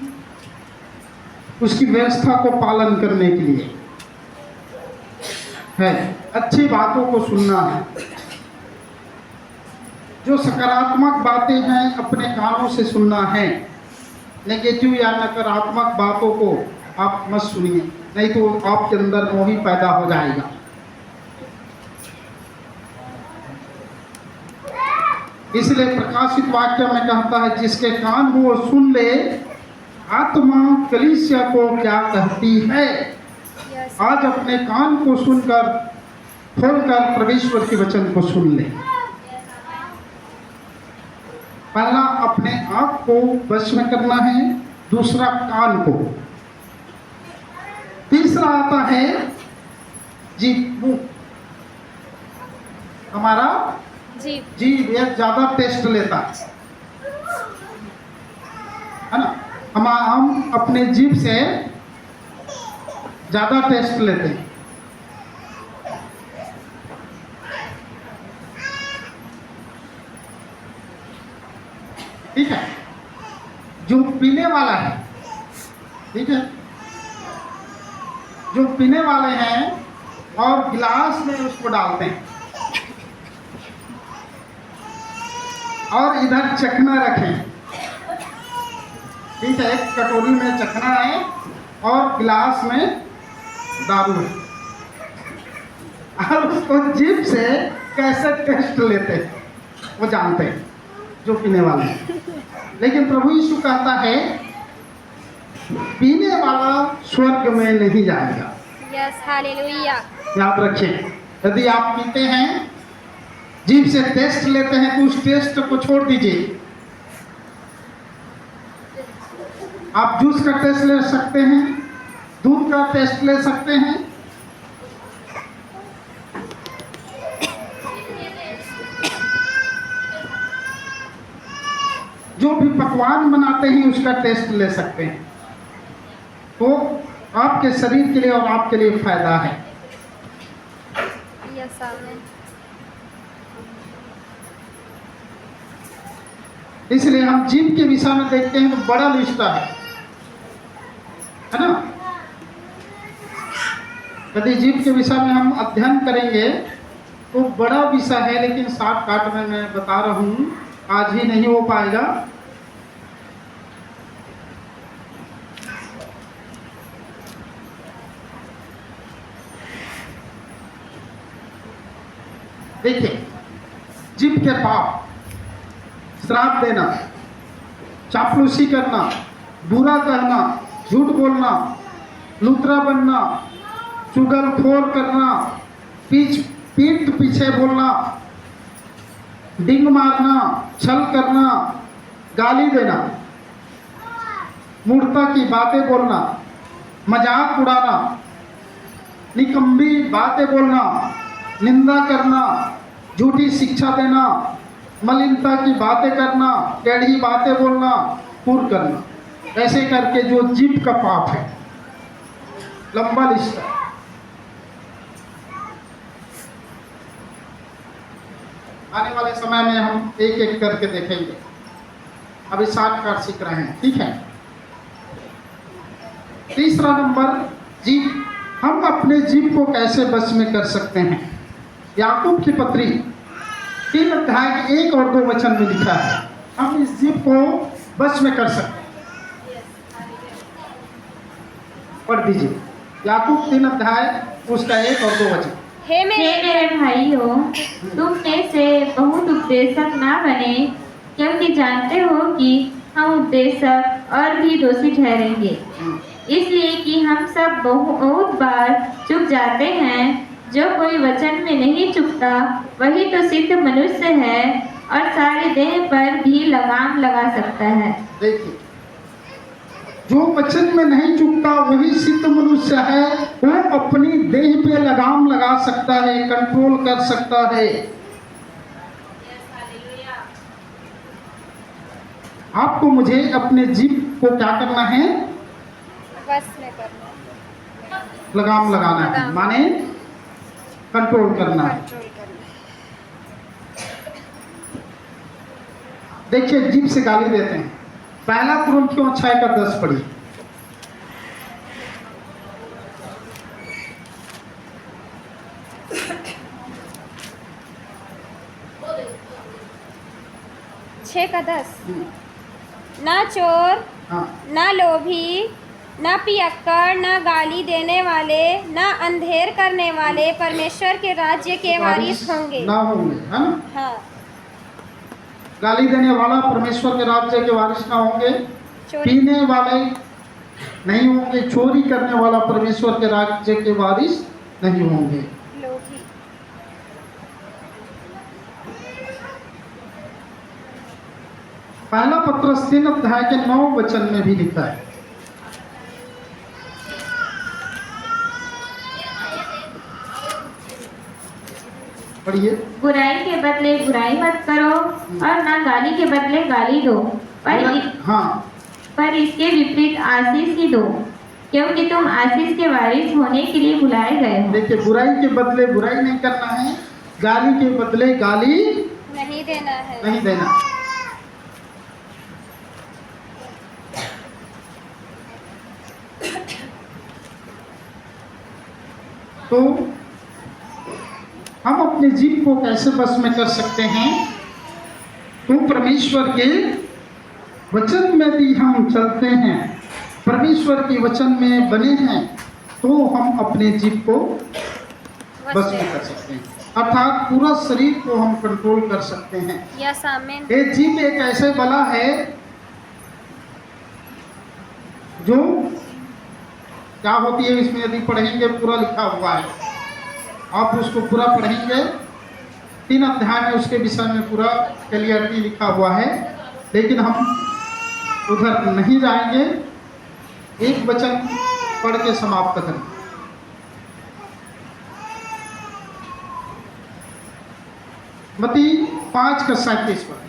S1: उसकी व्यवस्था को पालन करने के लिए है, अच्छी बातों को सुनना है। जो सकारात्मक बातें हैं अपने कानों से सुनना है, नेगेटिव या नकारात्मक बातों को आप मत सुनिए, नहीं तो आपके अंदर मोह ही पैदा हो जाएगा। इसलिए प्रकाशित वाक्य में कहता है, जिसके कान हो वो सुन ले, आत्मा कलीसिया को क्या कहती है।
S2: यस
S1: आज अपने कान को सुनकर, खोलकर परमेश्वर के वचन को सुन ले। पहला अपने आँख को वश में करना है, दूसरा कान को, तीसरा आता है जीभ, मुंह। हमारा जीभ ये ज्यादा टेस्ट लेता है ना, हम अपने जीभ से ज्यादा टेस्ट लेते हैं। ठीक है, जो पीने वाला है, ठीक है, जो पीने वाले हैं और गिलास में उसको डालते हैं और इधर चखना रखें, ठीक है, एक कटोरी में चखना है और गिलास में दारू है, और उसको जीभ से कैसे टेस्ट लेते हैं वो जानते हैं जो पीने वाले हैं। लेकिन प्रभु यीशु कहता है, पीने वाला स्वर्ग में नहीं जाएगा।
S2: Yes hallelujah.
S1: याद रखें, यदि आप पीते हैं, जीभ से टेस्ट लेते हैं, तो उस टेस्ट को छोड़ दीजिए। आप जूस का टेस्ट ले सकते हैं, दूध का टेस्ट ले सकते हैं, जो भी पकवान बनाते हैं उसका टेस्ट ले सकते हैं, तो आपके शरीर के लिए और आपके लिए फायदा है।
S2: यस आमीन।
S1: इसलिए हम जीभ के विषय में देखते हैं तो बड़ा लिस्ट है ना। यदि जीभ के विषय में हम अध्ययन करेंगे तो बड़ा विषय है, लेकिन शॉर्टकट में मैं बता रहा हूँ, आज ही नहीं हो पाएगा। देखिए, जीभ के पाप, श्राप देना, चापलूसी करना, बुरा कहना, झूठ बोलना, लूतरा बनना, चुगलखोर करना, पीठ पीछे बोलना, डिंग मारना, छल करना, गाली देना, मूर्खता की बातें बोलना, मजाक उड़ाना, निकम्मी बातें बोलना, निंदा करना, झूठी शिक्षा देना, मलिनता की बातें करना, टेढ़ी बातें बोलना, पूर करना, ऐसे करके जो जीभ का पाप है, लंबा लिस्ट है। आने वाले समय में हम एक एक करके देखेंगे, अभी शॉर्टकट सीख रहे हैं, ठीक है। तीसरा नंबर, जीभ। हम अपने जीभ को कैसे बस में कर सकते हैं। याकूब की पत्री 3 अध्याय 1 और 2 वचन में लिखा है, हम इस जीभ को बस में कर सकते हैं। पढ़ दीजिए, याकूब 3 अध्याय उसका 1 और 2 वचन।
S3: हे मेरे भाइयों, तुम में से बहुत उपदेशक ना बने, क्योंकि जानते हो कि हम उपदेशक और भी दोषी ठहरेंगे, इसलिए कि हम सब बहुत बार चूक जाते हैं। जो कोई वचन में नहीं चुकता वही तो सिद्ध मनुष्य है और सारी देह पर भी लगाम लगा सकता है।
S1: देखिए, जो वचन में नहीं चूकता वही सिद्ध मनुष्य है। वो अपनी देह पे लगाम लगा सकता है, कंट्रोल कर सकता है। आपको मुझे अपने जीभ को क्या करना है?
S2: बस में करना,
S1: लगाम लगाना है, माने कंट्रोल करना है।
S2: कंट्रोल करना।
S1: देखिए जीभ से गाली देते हैं। पहला कुरिन्थियों 6:10 पढ़िए।
S2: छः का 10। ना चोर,
S1: हाँ,
S2: ना लोभी, ना पियक्कड़, ना गाली देने वाले, ना अंधेर करने वाले परमेश्वर के राज्य के वारिस होंगे।
S1: ना होंगे, है ना?
S2: हाँ।
S1: गाली देने वाला परमेश्वर के राज्य के वारिस ना होंगे।
S2: चोरी,
S1: पीने वाले नहीं होंगे। चोरी करने वाला परमेश्वर के राज्य के वारिस नहीं होंगे।
S2: लोभी,
S1: पहला पत्रस 3:9 में भी लिखा है। पढ़िए।
S3: बुराई के बदले बुराई मत करो और ना गाली के बदले गाली दो,
S1: हाँ,
S3: पर इसके विपरीत आशीष ही दो, क्योंकि तुम आशीष के वारिस होने के लिए बुलाए गए हो।
S1: देखिए बुराई के बदले बुराई नहीं करना है, गाली के बदले गाली
S2: नहीं देना है।
S1: नहीं देना। तो हम अपने जीव को कैसे बस में कर सकते हैं? तो परमेश्वर के वचन में भी हम चलते हैं, परमेश्वर के वचन में बने हैं, तो हम अपने जीव को बस में कर सकते हैं। अर्थात पूरा शरीर को हम कंट्रोल कर सकते हैं।
S2: यस आमीन।
S1: ये जीव एक ऐसे बला है जो क्या होती है, इसमें यदि पढ़ेंगे पूरा लिखा हुआ है, आप उसको पूरा पढ़ेंगे 3 अध्याय में उसके विषय में पूरा क्लियरली लिखा हुआ है, लेकिन हम उधर नहीं जाएंगे। एक वचन पढ़ के समाप्त करें। मत्ती 5:37 पढ़ें।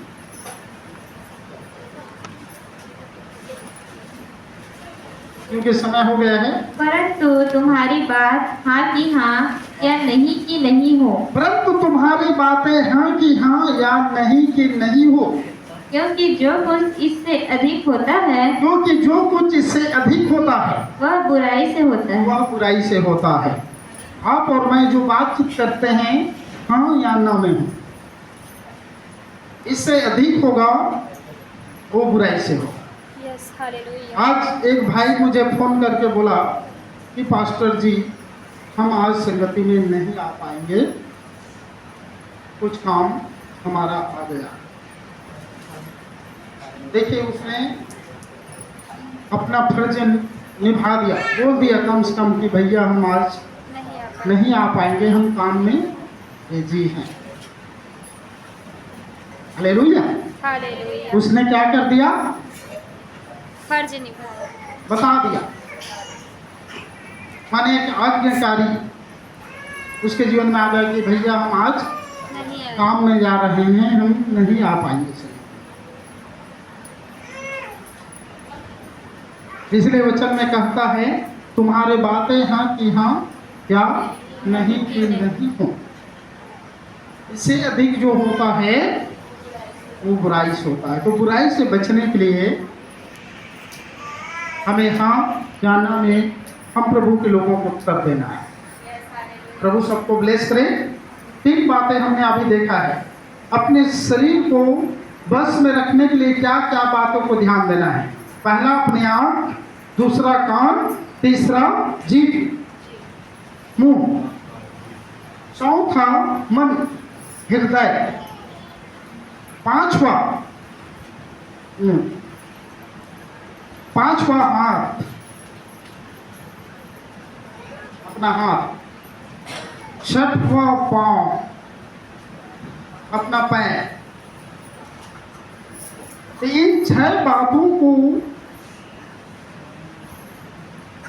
S1: क्योंकि समय हो गया है।
S3: परंतु तुम्हारी बात हाँ की हाँ या नहीं की नहीं हो,
S1: परंतु तुम्हारी बातें हाँ कि हाँ या नहीं कि नहीं हो,
S3: क्योंकि जो कुछ इससे अधिक होता है
S1: क्योंकि जो कुछ इससे अधिक होता है
S3: वह बुराई से होता है।
S1: वह बुराई से होता है। आप और मैं जो बातचीत करते हैं हाँ या ना में हो, इससे अधिक होगा वो बुराई से हो।
S2: Yes hallelujah.
S1: आज एक भाई मुझे फ़ोन करके बोला कि पास्टर जी हम आज संगति में नहीं आ पाएंगे, कुछ काम हमारा आ गया। देखिए उसने अपना फर्ज निभा दिया, बोल दिया कम से कम कि भैया हम आज नहीं आ पाएंगे, हम काम में बिजी हैं। हालेलुया।
S2: हालेलुया।
S1: उसने क्या कर दिया?
S2: फर्ज निभाया,
S1: बता दिया, माने एक आज्ञाकारी उसके जीवन में आ गया कि भैया हम आज
S2: नहीं आया।
S1: काम में जा रहे हैं, हम नहीं आ पाएंगे सर। इसलिए वचन में कहता है तुम्हारे बातें हाँ कि हाँ या नहीं कि नहीं हो, इससे अधिक जो होता है वो बुराई से होता है। तो बुराई से बचने के लिए हमें हाँ या ना में हम प्रभु के लोगों को उत्तर देना है। प्रभु सबको ब्लेस करें। 3 बातें हमने अभी देखा है। अपने शरीर को बस में रखने के लिए क्या क्या बातों को ध्यान देना है? पहला अपनी आँख, दूसरा कान, तीसरा जीभ, मुंह, चौथा मन, हृदय, पांचवा हाथ, अपना हाथ, छठवां पांव, अपना पैर। तो इन 6 बातों को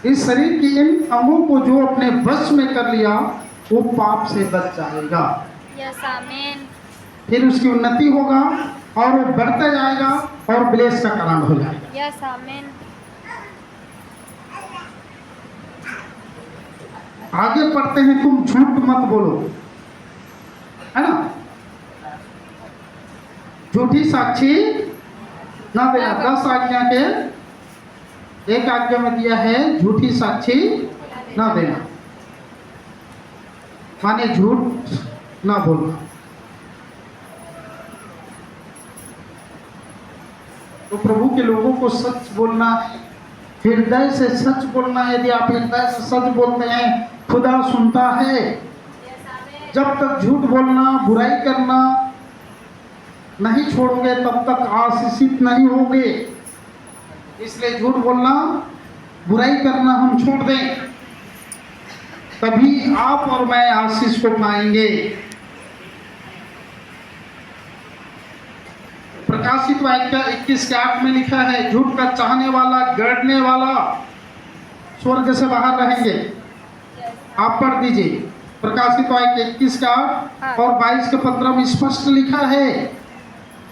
S1: इस शरीर के इन अंगों को जो अपने वश में कर लिया वो पाप से बच जाएगा,
S2: यस आमीन,
S1: फिर उसकी उन्नति होगा और वो बढ़ता जाएगा और ब्लेस का कारण हो जाएगा।
S2: यस आमीन,
S1: आगे पढ़ते हैं, तुम झूठ मत बोलो, है ना, झूठी साक्षी ना देना। 10 आज्ञा के एक आज्ञा में दिया है झूठी साक्षी ना देना, माने झूठ ना बोलना। तो प्रभु के लोगों को सच बोलना है, हृदय से सच बोलना है। यदि आप हृदय से सच बोलते हैं खुदा सुनता है। जब तक झूठ बोलना, बुराई करना नहीं छोड़ोगे तब तक आशीषित नहीं होगे। इसलिए झूठ बोलना, बुराई करना हम छोड़ दें, तभी आप और मैं आशीष को पाएंगे। प्रकाशित वाक्य 21:8 में लिखा है, झूठ का चाहने वाला, गढ़ने वाला स्वर्ग से बाहर रहेंगे। आप पढ़ दीजिए प्रकाशित वाक्य 21:8 और 22:15 में स्पष्ट लिखा है,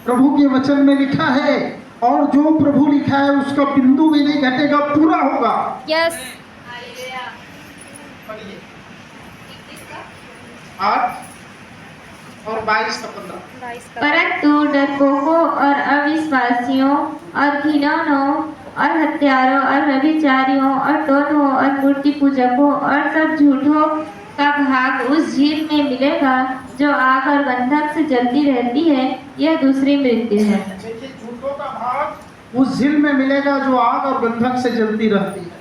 S1: प्रभु के वचन में लिखा है, और जो प्रभु लिखा है उसका बिंदु भी नहीं घटेगा, पूरा होगा।
S2: यस
S1: 8 और 22:15।
S3: परंतु डरपोकों और अविश्वासियों और घिनौनों और हत्यारों और व्यभिचारियों और टोनों और मूर्ति पूजकों और सब झूठों का भाग उस झील में मिलेगा जो आग और गंधक से जलती रहती है। यह दूसरी मृत्यु है।
S1: देखिए, झूठों का भाग उस झील में मिलेगा जो आग और गंधक से जलती रहती है।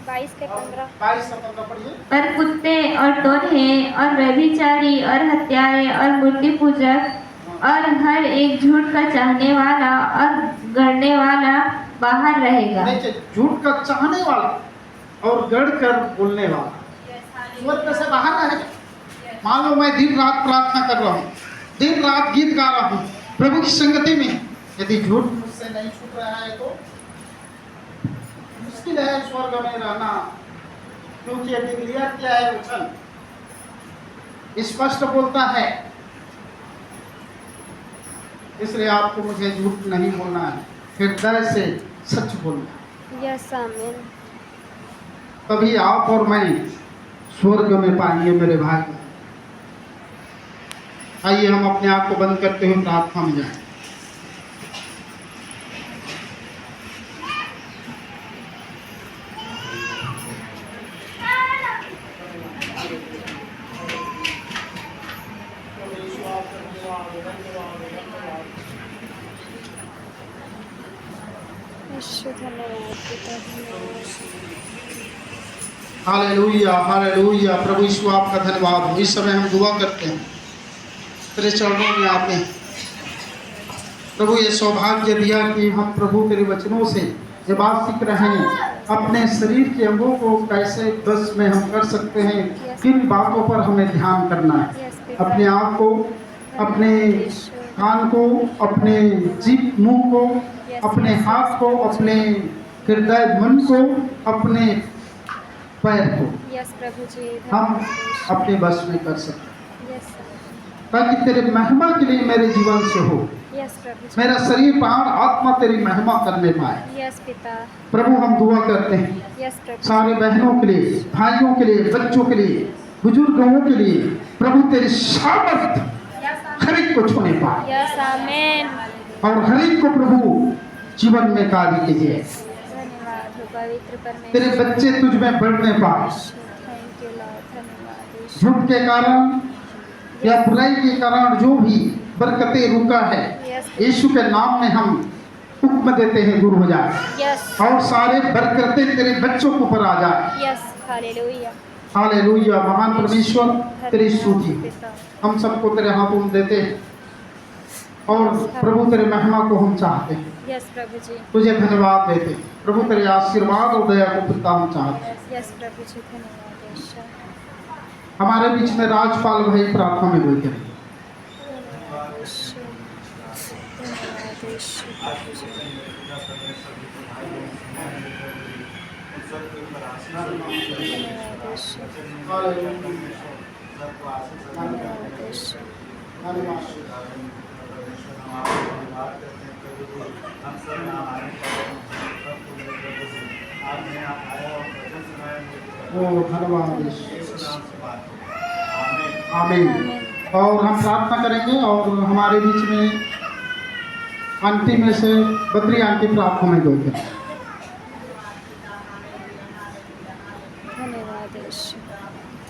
S2: 22:15
S1: 22:15 पढ़िए।
S3: पर कुत्ते और टोन्हे और व्यभिचारी और हत्यारे और मूर्ति पूजक और हर एक झूठ का चाहने वाला और गढ़ने वाला बाहर रहेगा।
S1: देखिए, झूठ का चाहने वाला और गढ़ कर बोलने वाला स्वर्ग से बाहर रहेगा। मान लो मैं दिन रात प्रार्थना कर रहा हूँ, दिन रात गीत गा रहा हूँ प्रभु की संगति में, यदि झूठ मुझसे नहीं छूट रहा है तो मुश्किल है स्वर्ग में रहना, क्योंकि यदि क्लियर किया है वचन स्पष्ट बोलता है। इसलिए आपको मुझे झूठ नहीं बोलना है, हृदय से सच बोलना है,
S2: यस आमीन,
S1: तभी आप और मैं स्वर्ग में पाएंगे मेरे भाई। आइए हम अपने आप को बंद करते हुए प्रार्थना में जाएं। Hallelujah, hallelujah. प्रभु यीशु आपका धन्यवाद हो। इस समय हम दुआ करते हैं तेरे चरणों में आते हैं। प्रभु ये सौभाग्य दिया कि हम प्रभु तेरे वचनों से ये बात सीख रहे हैं, अपने शरीर के अंगों को कैसे बस में हम कर सकते हैं, किन बातों पर हमें ध्यान करना है। अपने आप को, अपने कान को, अपने जीभ मुंह को, अपने हाथ को, अपने हृदय मन को, अपने पैर को
S2: यस प्रभु जी,
S1: हम अपने बस में कर सकते,
S2: यस
S1: ताकि तेरे महिमा के लिए मेरे जीवन से हो,
S2: यस प्रभु जी,
S1: मेरा शरीर प्राण आत्मा तेरी महिमा करने पाए।
S2: यस पिता,
S1: प्रभु हम दुआ करते हैं
S2: यस प्रभु,
S1: सारे बहनों के लिए, भाइयों के लिए, बच्चों के लिए, बुजुर्गों के लिए, प्रभु तेरी सामर्थ हर एक को छूने पाए
S2: यस आमीन।
S1: और हर एक को प्रभु जीवन में कार्य कीजिए।
S2: धन्यवाद हो पवित्र परमेश्वर,
S1: तेरे बच्चे तुझ में बढ़ने पाए।
S2: थैंक यू लॉर्ड, धन्यवाद यीशु,
S1: झूठ के कारण या बुराई के कारण जो भी बरकतें रुका है, यीशु के नाम में हम हुक्म देते हैं दूर हो जाए,
S2: यस
S1: और सारे बरकतें तेरे बच्चों के ऊपर आ जाए।
S2: Yes hallelujah,
S1: hallelujah. महान परमेश्वर तेरी स्तुति,
S2: पिता,
S1: हम सबको तेरे हाथों में देते हैं और प्रभु तेरे महिमा को हम चाहते हैं,
S2: यस प्रभु जी,
S1: तुझे धन्यवाद देते हैं। प्रभु तेरे आशीर्वाद और दया को पिता हम चाहते हैं।
S2: यस प्रभु जी, धन्यवाद यीशु,
S1: हमारे बीच में राजपाल भाई प्रार्थना में बोलते हैं।
S2: धन्यवाद यीशु, धन्यवाद यीशु प्रभु जी, धन्यवाद ईश्वर, धन्यवाद ईश्वर,
S1: धन्यवाद ईश्वर। आमीन। और हम प्रार्थना करेंगे और हमारे बीच में आंटी में से बकरी आंटी प्रार्थना में गई है।
S2: धन्यवाद ईश्वर,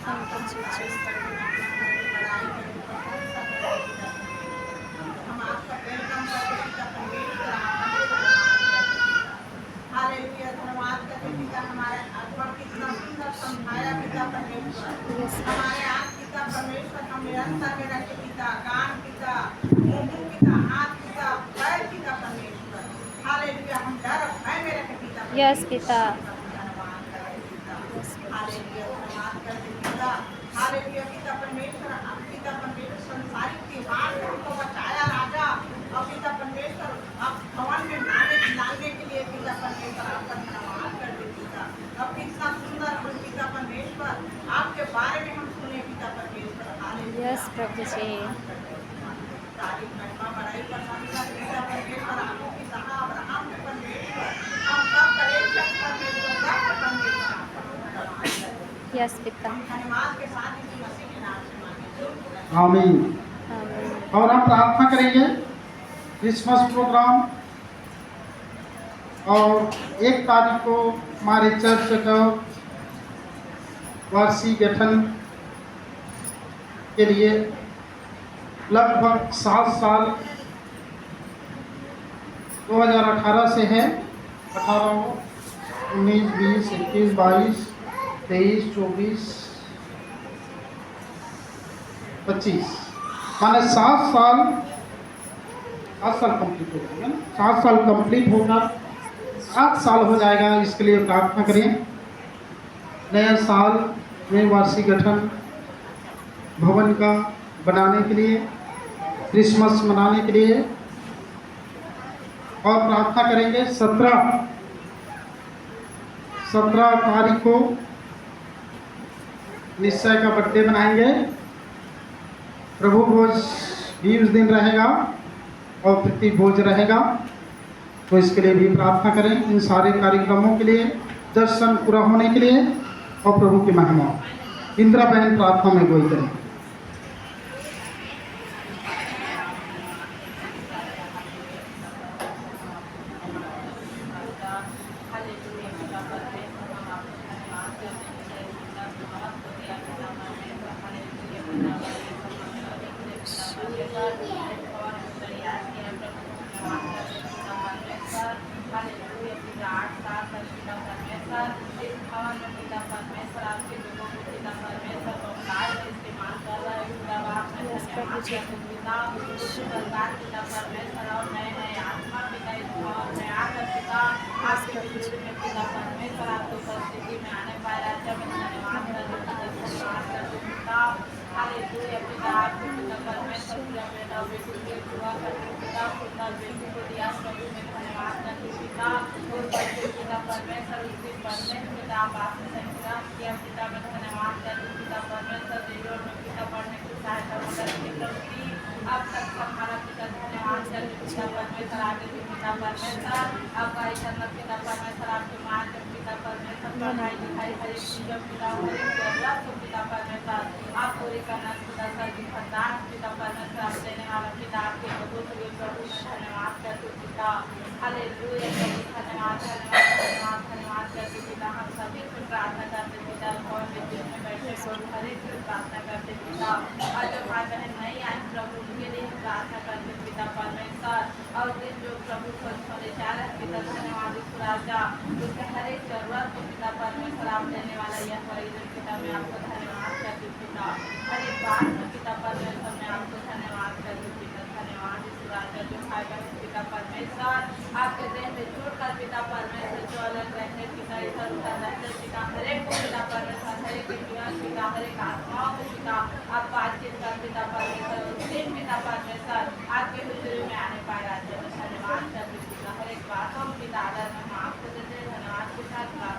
S2: थैंक यू जीसस।
S4: हालेलुया, धन्यवाद करते पिता, हमारे आत्मा कितना सुंदर समझाया पिता परमेश्वर। हमारे आँख पिता परमेश्वर, हम निरंतर में रखे पिता, कान पिता, मुंह पिता, हाथ पिता, पैर पिता परमेश्वर। हालेलुया, हम डर और भय में रखे पिता।
S2: यस पिता।
S4: धन्यवाद करते पिता। हालेलुया, धन्यवाद करते पिता। हालेलुया पिता परमेश्वर, हम पिता परमेश्वर संसारिक त्योहार से हमको बचाया राजा। और पिता परमेश्वर, आप भवन में लाने के लिए पिता परमेश्वर आपका धन्यवाद करते पिता। अब कितना सुंदर हम पिता परमेश्वर आपके बारे में हम सुने पिता परमेश्वर। हालेलुया,
S2: यस प्रभु जी।
S4: तारीफ महिमा बड़ाई प्रशंसा पिता परमेश्वर आपको पिता अब्राहम के परमेश्वर, हम सब परेशान परमेश्वर सब परमेश्वर आपका धन्यवाद करते।
S2: यस पिता।
S4: धन्यवाद के साथ ही मसीह के नाम से मांगे।
S1: आमीन।
S2: आमीन।
S1: और हम प्रार्थना करेंगे क्रिसमस प्रोग्राम और 1 तारीख को हमारे चर्च का वार्षिक गठन के लिए लगभग 7 साल 2018 से है। 18, 19, 20, 21, 22, 23, 24, 25 माने 7 साल कंप्लीट हो जाएगा ना। 7 साल कंप्लीट होगा, 8 साल हो जाएगा। इसके लिए प्रार्थना करें। नया साल में वार्षिक गठन भवन का बनाने के लिए, क्रिसमस मनाने के लिए, और प्रार्थना करेंगे 17 तारीख को निश्चय का बर्थडे बनाएंगे। प्रभु भोज भी उस दिन रहेगा और प्रति भोज रहेगा, तो इसके लिए भी प्रार्थना करें। इन सारे कार्यक्रमों के लिए, दर्शन पूरा होने के लिए और प्रभु की महिमा। इंदिरा बहन प्रार्थना में गोई करें।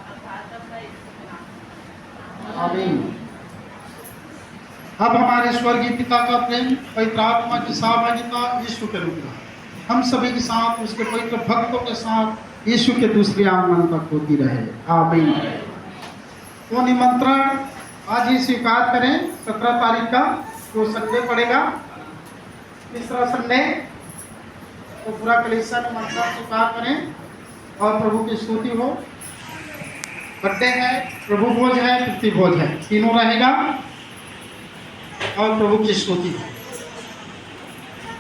S4: धन्यवाद
S1: आमीन। अब हमारे स्वर्गीय पिता का प्रेम, पवित्र आत्मा की सहभागिता, यीशु के रूप में हम सभी के साथ, उसके पवित्र भक्तों के साथ यीशु के दूसरे आगमन तक होती रहे। आमीन। वो निमंत्रण आज ही स्वीकार करें। 17 तारीख का जो संडे पड़ेगा, तीसरा संडे, तो पूरा कलीसिया निमंत्रण स्वीकार करें और प्रभु की स्तुति हो। बर्थडे है, प्रभु भोज है, तृप्ति भोज है, तीनों रहेगा और प्रभु की स्तुति हो।